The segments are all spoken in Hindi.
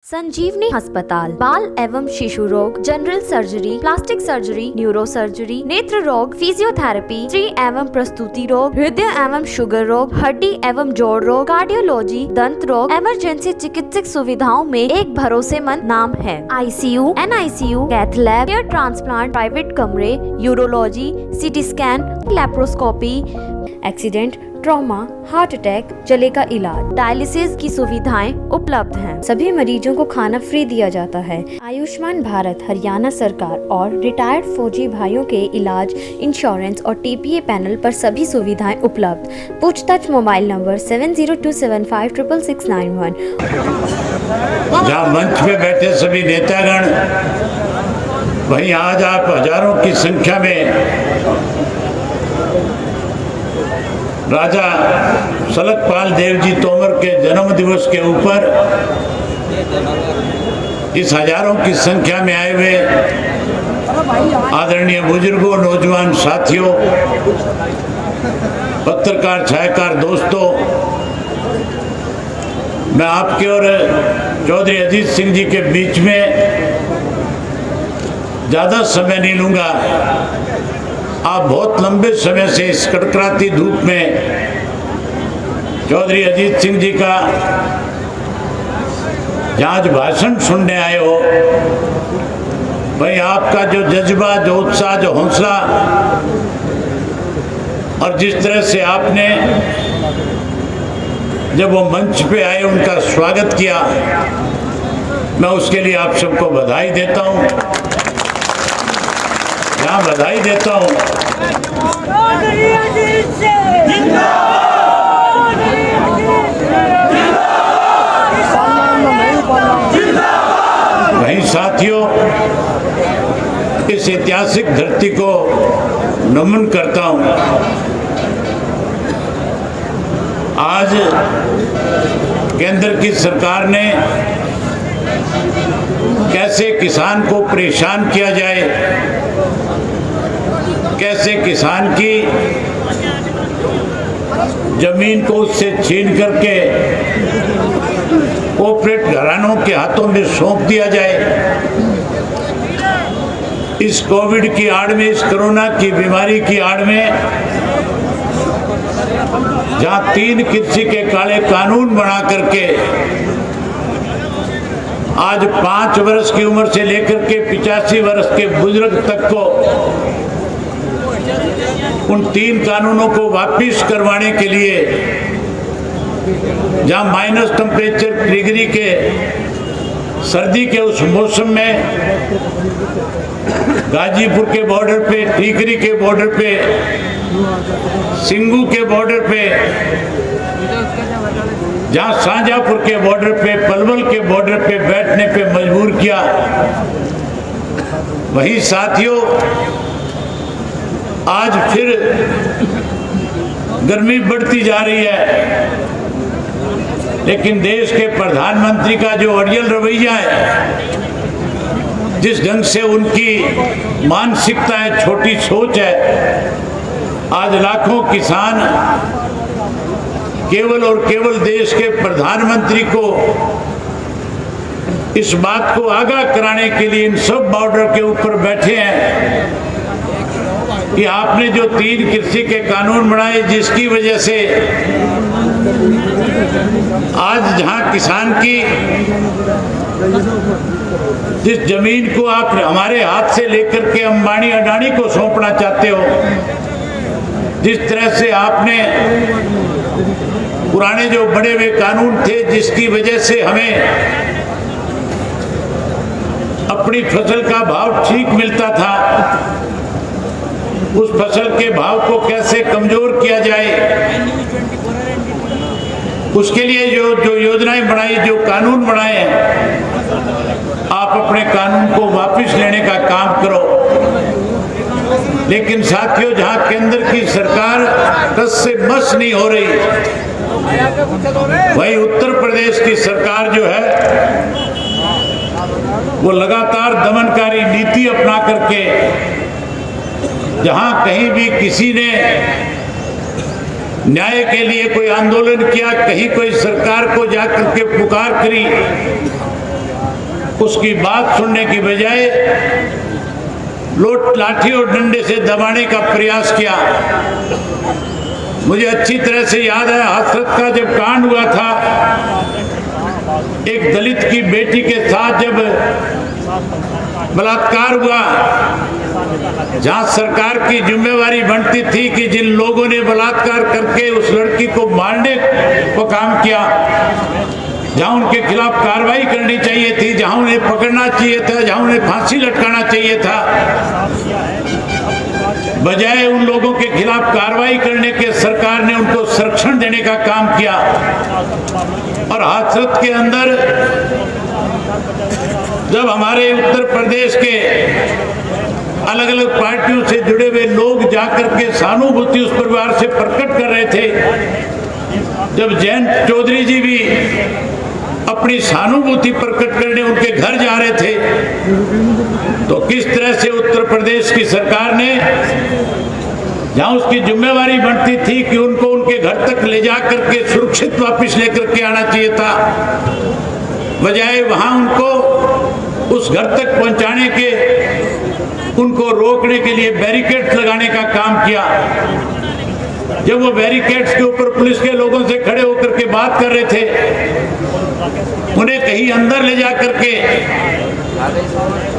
संजीवनी अस्पताल बाल एवं शिशु रोग, general surgery, plastic surgery, neuro surgery, नेत्र रोग, फिजियोथेरेपी, स्त्री एवं प्रसूति रोग, हृदय एवं शुगर रोग, हड्डी एवं जोड़ रोग, कार्डियोलॉजी, दंत रोग, इमरजेंसी चिकित्सक सुविधाओं में एक भरोसेमंद नाम है। ICU, NICU, cath lab, hair transplant, private कमरे, urology, CT scan, laparoscopy, accident, trauma, heart attack, जले का इलाज, डायलिसिस की सुविधाएं उपलब्ध हैं। सभी मरीजों को खाना फ्री दिया जाता है। आयुष्मान भारत हरियाणा सरकार और रिटायर्ड फौजी भाइयों के इलाज, इंश्योरेंस और TPA पैनल पर सभी सुविधाएं उपलब्ध। पूछताछ मोबाइल नंबर 7027566691। जहाँ मंच पे बैठे सभी नेतागण, वहीं आज आप हजारों की संख्या में राजा सलकपाल देव जी तोमर के जन्म दिवस के ऊपर इस हजारों की संख्या में आए हुए आदरणीय बुजुर्गों, नौजवान साथियों, पत्रकार, छायाकार दोस्तों, मैं आपके और चौधरी अजीत सिंह जी के बीच में ज़्यादा समय नहीं लूँगा। आप बहुत लंबे समय से इस कड़कड़ाती धूप में चौधरी अजीत सिंह जी का जहाँ भाषण सुनने आए हो, भाई आपका जो जज्बा, जो उत्साह, जो हौसला और जिस तरह से आपने जब वो मंच पे आए उनका स्वागत किया, मैं उसके लिए आप सबको बधाई देता हूँ। यहाँ बधाई देता हूँ। वहीं साथियों, इस ऐतिहासिक धरती को नमन करता हूँ। आज केंद्र की सरकार ने कैसे किसान को परेशान किया जाए, कैसे किसान की जमीन को उससे छीन करके कॉर्पोरेट घरानों के हाथों में सौंप दिया जाए। इस कोविड की आड़ में, इस कोरोना की बीमारी की आड़ में, जहां 3 कृषि के काले कानून बना करके आज 5 वर्ष की उम्र से लेकर के 85 वर्ष के बुजुर्ग तक को उन 3 कानूनों को वापिस करवाने के लिए, जहां माइनस टेम्परेचर डिग्री के सर्दी के उस मौसम में गाजीपुर के बॉर्डर पे, टीकरी के बॉर्डर पे, सिंगू के बॉर्डर पे, जहां शाहजहांपुर के बॉर्डर पे, पलवल के बॉर्डर पे बैठने पे मजबूर किया। वहीं साथियों, आज फिर गर्मी बढ़ती जा रही है, लेकिन देश के प्रधानमंत्री का जो अड़ियल रवैया है, जिस ढंग से उनकी मानसिकता है, छोटी सोच है, आज लाखों किसान केवल और केवल देश के प्रधानमंत्री को इस बात को आगाह कराने के लिए इन सब बॉर्डर के ऊपर बैठे हैं कि आपने जो 3 कृषि के कानून बनाए, जिसकी वजह से आज जहां किसान की जिस जमीन को आप हमारे हाथ से लेकर के अंबानी अडानी को सौंपना चाहते हो, जिस तरह से आपने पुराने जो बड़े हुए कानून थे, जिसकी वजह से हमें अपनी फसल का भाव ठीक मिलता था, उस फसल के भाव को कैसे कमजोर किया जाए, उसके लिए जो योजनाएं बनाई, जो कानून बनाए हैं, आप अपने कानून को वापस लेने का काम करो। लेकिन साथियों, जहां केंद्र की सरकार टस से मस नहीं हो रही, वहीं उत्तर प्रदेश की सरकार जो है वो लगातार दमनकारी नीति अपना करके, जहां कहीं भी किसी ने न्याय के लिए कोई आंदोलन किया, कहीं कोई सरकार को जाकर के पुकार करी, उसकी बात सुनने की बजाय लाठी और डंडे से दबाने का प्रयास किया। मुझे अच्छी तरह से याद है हाथरस का जब कांड हुआ था, एक दलित की बेटी के साथ जब बलात्कार हुआ, जहां सरकार की जिम्मेवारी बनती थी कि जिन लोगों ने बलात्कार करके उस लड़की को मारने को काम किया, जहां उनके खिलाफ कार्रवाई करनी चाहिए थी, जहां उन्हें पकड़ना चाहिए था, जहां उन्हें फांसी लटकाना चाहिए था, बजाय उन लोगों के खिलाफ कार्रवाई करने के सरकार ने उनको संरक्षण देने का काम किया। और हाथरस के अंदर जब हमारे उत्तर प्रदेश के अलग अलग पार्टियों से जुड़े हुए लोग जाकर के सहानुभूति उस परिवार से प्रकट कर रहे थे, जब जयंत चौधरी जी भी अपनी सहानुभूति प्रकट करने उनके घर जा रहे थे, तो किस तरह से उत्तर प्रदेश की सरकार ने, जहां उसकी जिम्मेवारी बनती थी कि उनको उनके घर तक ले जा करके सुरक्षित वापस लेकर के आना चाहिए था, बजाय वहां उनको उस घर तक पहुंचाने के, उनको रोकने के लिए बैरिकेड्स लगाने का काम किया। जब वो बैरिकेड्स के ऊपर पुलिस के लोगों से खड़े होकर के बात कर रहे थे, उन्हें कहीं अंदर ले जा करके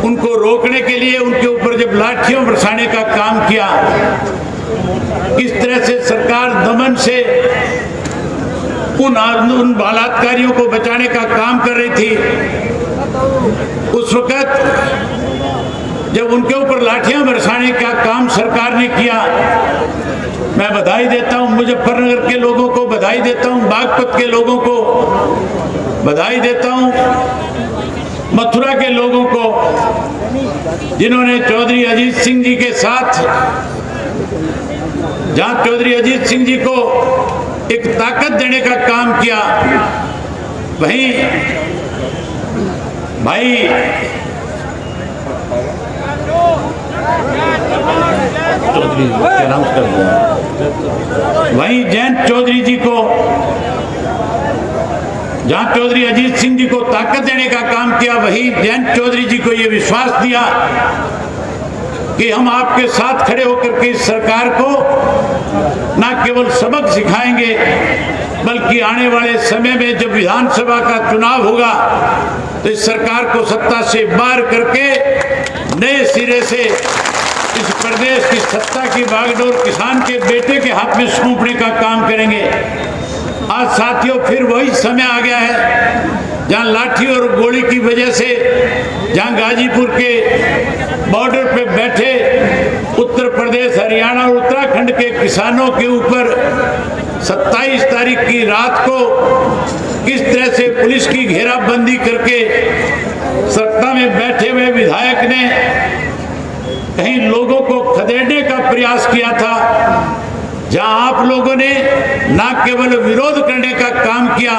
उनको रोकने के लिए उनके ऊपर जब लाठियों बरसाने का काम किया, इस तरह से सरकार दमन से उन बलात्कारियों को बचाने का काम कर रही थी। उस वक्त जब उनके ऊपर लाठियां बरसाने का काम सरकार ने किया, मैं बधाई देता हूं मुजफ्फरनगर के लोगों को, बधाई देता हूं बागपत के लोगों को, बधाई देता हूं मथुरा के लोगों को, जिन्होंने चौधरी अजीत सिंह जी के साथ, जहां चौधरी अजीत सिंह जी को एक ताकत देने का काम किया, वहीं भाई अनाउंस कर दिया, वहीं जयंत चौधरी जी को, जहां चौधरी अजीत सिंह जी को ताकत देने का काम किया, वहीं जयंत चौधरी जी को यह विश्वास दिया कि हम आपके साथ खड़े होकर के इस सरकार को न केवल सबक सिखाएंगे, बल्कि आने वाले समय में जब विधानसभा का चुनाव होगा तो इस सरकार को सत्ता से बाहर करके नए सिरे से इस प्रदेश की सत्ता की बागडोर किसान के बेटे के हाथ में सौंपने का काम करेंगे। आज साथियों फिर वही समय आ गया है जहां लाठी और गोली की वजह से, जहां गाजीपुर के बॉर्डर पे बैठे उत्तर प्रदेश, हरियाणा और उत्तराखंड के किसानों के ऊपर 27 तारीख की रात को किस तरह से पुलिस की घेराबंदी करके सत्ता में बैठे हुए विधायक ने कहीं लोगों को खदेड़ने का प्रयास किया था, जहां आप लोगों ने न केवल विरोध करने का काम किया,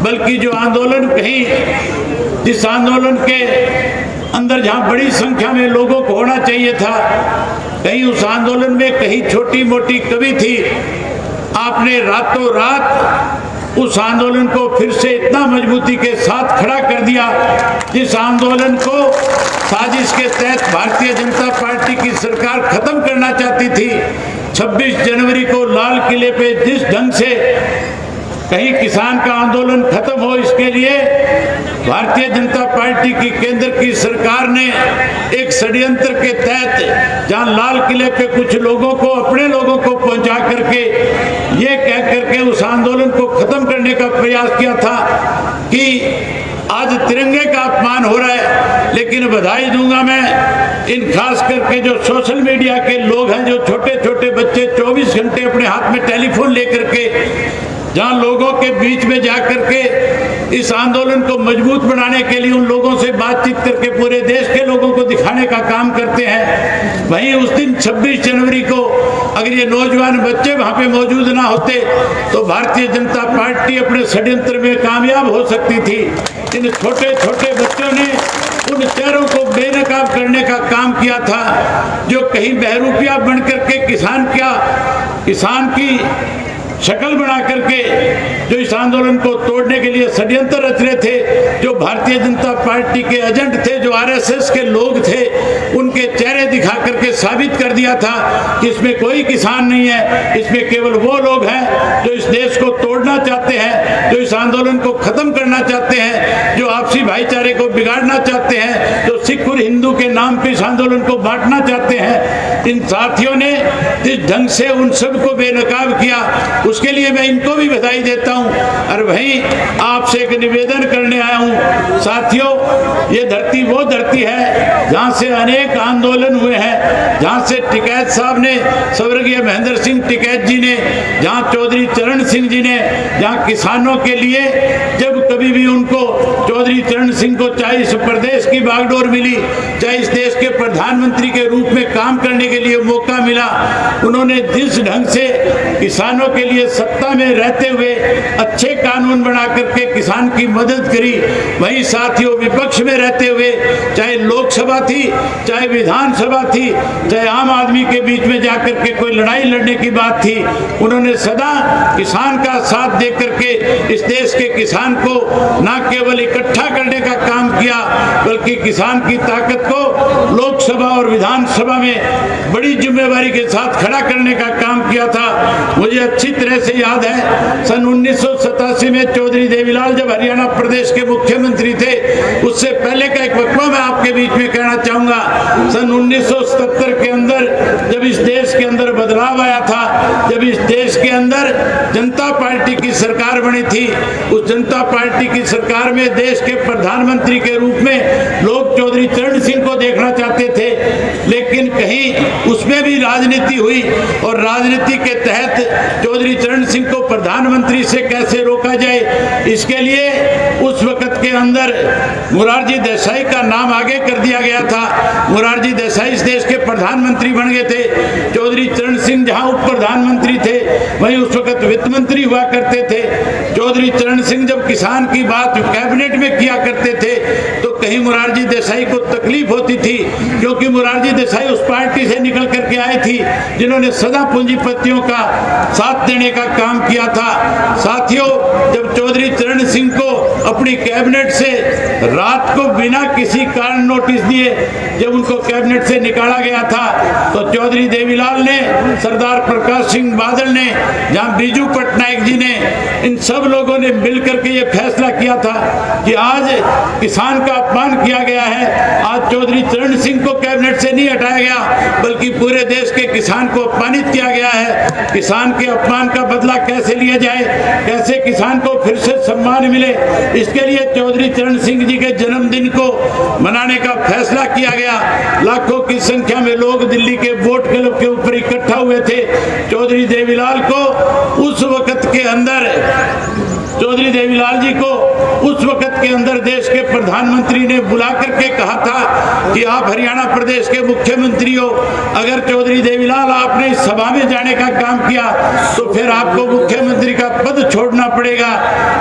बल्कि जो आंदोलन कहीं, जिस आंदोलन के अंदर जहां बड़ी संख्या में लोगों को होना चाहिए था, कहीं उस आंदोलन में कहीं छोटी मोटी कमी थी। आपने रातों रात उस आंदोलन को फिर से इतना मजबूती के साथ खड़ा कर दिया, जिस आंदोलन को साजिश के तहत भारतीय जनता पार्टी की सरकार खत्म करना चाहती थी। 26 जनवरी को लाल किले पे जिस ढंग से कहीं किसान का आंदोलन खत्म हो, इसके लिए भारतीय जनता पार्टी की केंद्र की सरकार ने एक षड्यंत्र के तहत जहां लाल किले पे कुछ लोगों को, अपने लोगों को पहुंचा करके ये कह करके उस आंदोलन को खत्म करने का प्रयास किया था कि आज तिरंगे का अपमान हो रहा है। लेकिन बधाई दूंगा मैं इन खास करके जो सोशल मीडिया के लोग हैं, जो छोटे छोटे बच्चे 24 घंटे अपने हाथ में टेलीफोन लेकर के जहां लोगों के बीच में जाकर के इस आंदोलन को मजबूत बनाने के लिए उन लोगों से बातचीत करके पूरे देश के लोगों को दिखाने का काम करते हैं, वहीं उस दिन 26 जनवरी को अगर ये नौजवान बच्चे वहां पे मौजूद ना होते तो भारतीय जनता पार्टी अपने षड्यंत्र में कामयाब हो सकती थी। इन छोटे छोटे बच्चों ने उन चेहरों को बेनकाब करने का काम किया था, जो कहीं बहरूपिया बन करके किसान की शक्ल बना करके जो इस आंदोलन को तोड़ने के लिए षड्यंत्र रच रहे थे, जो भारतीय जनता पार्टी के एजेंट थे, जो आरएसएस के लोग थे, उनके चेहरे दिखा करके साबित कर दिया था कि इसमें कोई किसान नहीं है, इसमें केवल वो लोग हैं जो इस देश को तोड़ना चाहते हैं, जो इस आंदोलन को खत्म करना चाहते हैं, जो आपसी भाईचारे को बिगाड़ना चाहते हैं, जो सिख और हिंदू के नाम पे इस आंदोलन को बांटना चाहते हैं। इन साथियों ने जिस ढंग से उन सबको बेनकाब किया, उसके लिए मैं इनको भी बधाई देता हूं। और वहीं आपसे एक निवेदन करने आया हूं, साथियों, ये धरती वो धरती है जहां से अनेक आंदोलन हुए हैं, जहां से टिकैत साहब ने, स्वर्गीय महेंद्र सिंह टिकैत जी ने, जहां चौधरी चरण सिंह जी ने, जहां किसानों के लिए जब कभी भी उनको चौधरी चरण सिंह को चाहे इस प्रदेश की बागडोर मिली, चाहे इस देश के प्रधानमंत्री के रूप में काम करने के लिए मौका मिला, उन्होंने जिस ढंग से किसानों के लिए सत्ता में रहते हुए अच्छे कानून बना करके किसान की मदद करी, वहीं साथियों विपक्ष में रहते हुए, चाहे लोकसभा थी, चाहे विधानसभा थी, चाहे आम आदमी के बीच में जाकर के कोई लड़ाई लड़ने की बात थी, उन्होंने सदा किसान का साथ दे करके इस देश के किसान को न केवल इकट्ठा करने का काम किया, बल्कि किसान की ताकत को लोकसभा और विधानसभा में बड़ी जिम्मेवारी के साथ खड़ा करने का काम किया था। मुझे अच्छी तरह से याद है, सन 1987 में चौधरी देवीलाल जब हरियाणा प्रदेश के मुख्यमंत्री थे, उससे पहले का एक वक्तव्य मैं आपके बीच में कहना चाहूंगा। सन 1977 के अंदर जब इस देश के अंदर बदलाव आया था, जब इस देश के अंदर जनता पार्टी की सरकार बनी थी, उस जनता पार्टी की सरकार में देश के प्रधानमंत्री के रूप में लोग चौधरी चरण सिंह को देखना चाहते थे, लेकिन कहीं उसमें भी राजनीति हुई और राजनीति के तहत चौधरी चरण सिंह को प्रधानमंत्री से कैसे रोका जाए, इसके लिए उस वक्त के अंदर मोरारजी देसाई का नाम आगे कर दिया गया था। मोरारजी देसाई इस देश के प्रधानमंत्री बन गए थे। चौधरी चरण सिंह जहां उप प्रधानमंत्री थे, वहीं उस वक्त वित्त मंत्री हुआ करते थे। चौधरी चरण सिंह जब किसान की बात कैबिनेट में किया करते थे, तो कहीं मोरारजी देसाई को तकलीफ होती थी, क्योंकि मोरारजी देसाई उस पार्टी से निकल करके आई थी जिन्होंने सदा पूंजीपतियों का साथ देने का काम किया था। साथियों, जब चौधरी चरण सिंह को अपनी कैबिनेट से रात को बिना किसी कारण नोटिस दिए जब उनको कैबिनेट से निकाला गया था, तो चौधरी देवीलाल ने, सरदार प्रकाश सिंह बादल ने, जहां बीजू पटनायक जी ने, इन सब लोगों ने मिलकर के ये फैसला किया था कि आज किसान का अपमान किया गया है। आज चौधरी चरण सिंह को कैबिनेट से नहीं हटाया गया, बल्कि पूरे देश के किसान को अपमानित किया गया है। किसान के अपमान का बदला कैसे लिया जाए, कैसे किसान को फिर से सम्मान मिले, इसके लिए चौधरी चरण सिंह जी के जन्मदिन को मनाने का फैसला किया गया। लाखों की संख्या में लोग दिल्ली के बोट क्लब के ऊपर इकट्ठा हुए थे। चौधरी देवीलाल को उस वक्त के अंदर, चौधरी देवीलाल जी को उस वक्त के अंदर देश के प्रधानमंत्री ने बुला करके कहा था कि आप हरियाणा प्रदेश के मुख्यमंत्री हो, अगर चौधरी देवीलाल आपने इस सभा में जाने का काम किया तो फिर आपको मुख्यमंत्री का पद छोड़ना पड़ेगा।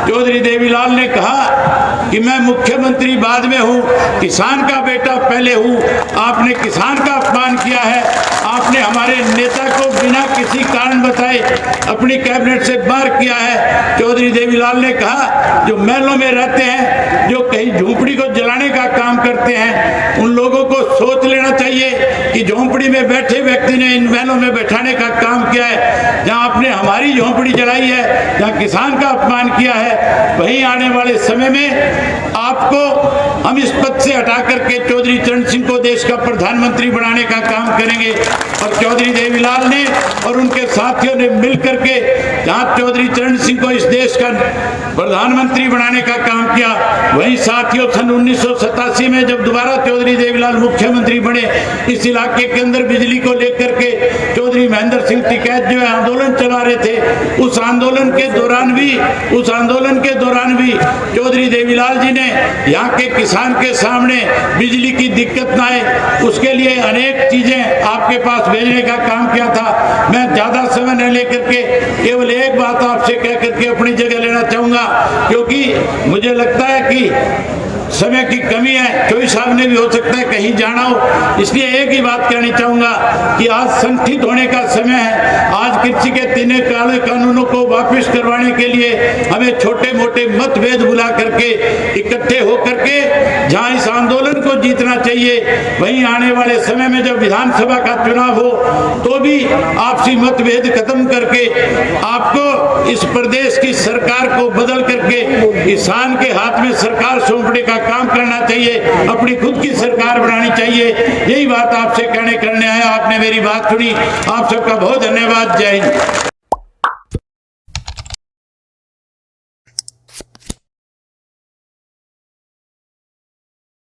चौधरी देवीलाल ने कहा कि मैं मुख्यमंत्री बाद में हूं, किसान का बेटा पहले हूं। आपने किसान का अपमान किया है, आपने हमारे नेता को बिना किसी कारण बताए अपनी कैबिनेट से बाहर किया है। चौधरी देवीलाल ने कहा, जो महलों में रहते हैं, जो कहीं झोंपड़ी को जलाने का काम करते हैं, उन लोगों को सोच लेना चाहिए कि झोंपड़ी में बैठे व्यक्ति ने इन महलों में बैठाने का काम किया है। जहां आपने हमारी झोंपड़ी जलाई है, जहां किसान का अपमान किया है, वहीं आने वाले समय में आपको हम इस पद से हटा करके चौधरी चरण सिंह को देश का प्रधानमंत्री बनाने का काम करेंगे। और चौधरी देवीलाल ने और उनके साथियों ने मिलकर के जहां चौधरी चरण सिंह को इस देश का प्रधानमंत्री बनाने का काम किया, वहीं साथियों सन 1987 में जब दोबारा चौधरी देवीलाल मुख्यमंत्री बने, इस इलाके के अंदर बिजली को लेकर के चौधरी महेंद्र सिंह टिकैत जो है आंदोलन चला रहे थे। उस आंदोलन के दौरान भी चौधरी देवीलाल जी ने यहाँ के किसान के सामने बिजली की दिक्कत ना आए, उसके लिए अनेक चीजें आपके पास भेजने का काम किया था। मैं ज्यादा समय न लेकर के केवल एक बात आपसे कह करके अपनी जगह लेना चाहूंगा, क्योंकि मुझे लगता है कि समय की कमी है, चौधरी साहब ने भी हो सकता है कहीं जाना हो, इसलिए एक ही बात कहनी चाहूंगा कि आज संगठित होने का समय है। आज कृषि के 3 काले कानूनों को वापस करवाने के लिए हमें छोटे मोटे मतभेद भुला करके इकट्ठे होकर के जहां इस आंदोलन को जीतना चाहिए, वहीं आने वाले समय में जब विधानसभा का चुनाव हो तो भी आपसी मतभेद खत्म करके आपको इस प्रदेश की सरकार को बदल करके किसान के हाथ में सरकार सौंपने का काम करना चाहिए, अपनी खुद की सरकार बनानी चाहिए। यही बात आपसे करने आया, आपने मेरी बात सुनी। आप सबका बहुत धन्यवाद। जय हिंद।